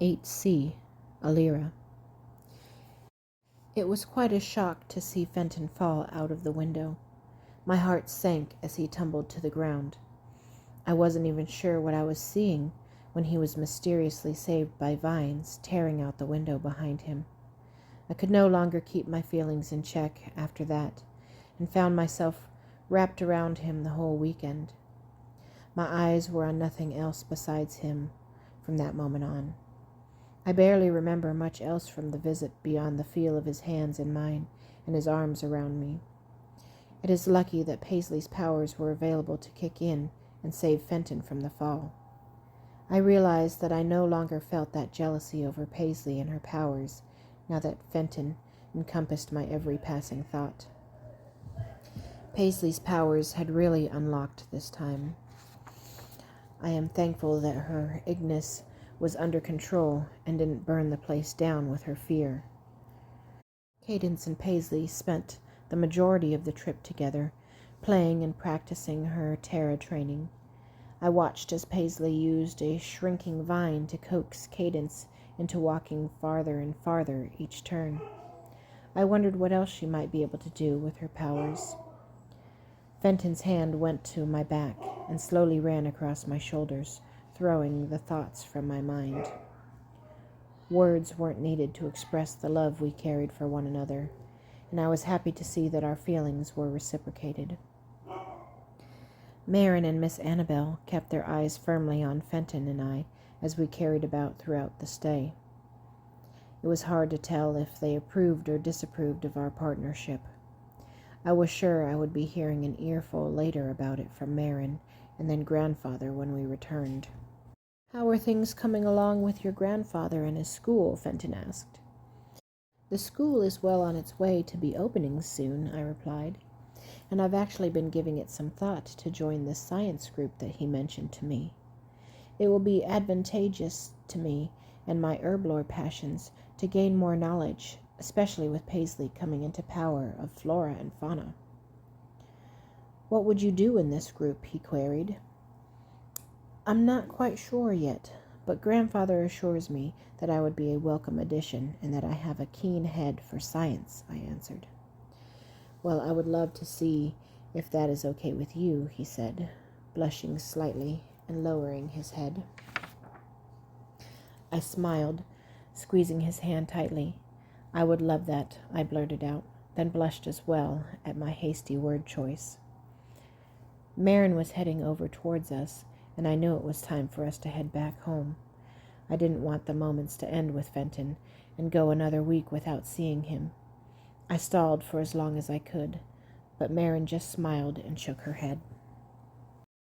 8C, Alira. It was quite a shock to see Fenton fall out of the window. My heart sank as he tumbled to the ground. I wasn't even sure what I was seeing when he was mysteriously saved by vines tearing out the window behind him. I could no longer keep my feelings in check after that, and found myself wrapped around him the whole weekend. My eyes were on nothing else besides him from that moment on. I barely remember much else from the visit beyond the feel of his hands in mine and his arms around me. It is lucky that Paisley's powers were available to kick in and save Fenton from the fall. I realized that I no longer felt that jealousy over Paisley and her powers, now that Fenton encompassed my every passing thought. Paisley's powers had really unlocked this time. I am thankful that her Ignis was under control and didn't burn the place down with her fear. Cadence and Paisley spent the majority of the trip together, playing and practicing her Terra training. I watched as Paisley used a shrinking vine to coax Cadence into walking farther and farther each turn. I wondered what else she might be able to do with her powers. Fenton's hand went to my back and slowly ran across my shoulders, throwing the thoughts from my mind. Words weren't needed to express the love we carried for one another, and I was happy to see that our feelings were reciprocated. Marin and Miss Annabelle kept their eyes firmly on Fenton and I as we carried about throughout the stay. It was hard to tell if they approved or disapproved of our partnership. I was sure I would be hearing an earful later about it from Marin and then Grandfather when we returned. "How are things coming along with your grandfather and his school?" Fenton asked. "The school is well on its way to be opening soon," I replied, "and I've actually been giving it some thought to join this science group that he mentioned to me. It will be advantageous to me and my herblore passions to gain more knowledge, especially with Paisley coming into power, of flora and fauna." "What would you do in this group?" he queried. "I'm not quite sure yet, but Grandfather assures me that I would be a welcome addition and that I have a keen head for science," I answered. "Well, I would love to see if that is okay with you," he said, blushing slightly and lowering his head. I smiled, squeezing his hand tightly. "I would love that," I blurted out, then blushed as well at my hasty word choice. Marin was heading over towards us, and I knew it was time for us to head back home. I didn't want the moments to end with Fenton and go another week without seeing him. I stalled for as long as I could, but Marin just smiled and shook her head.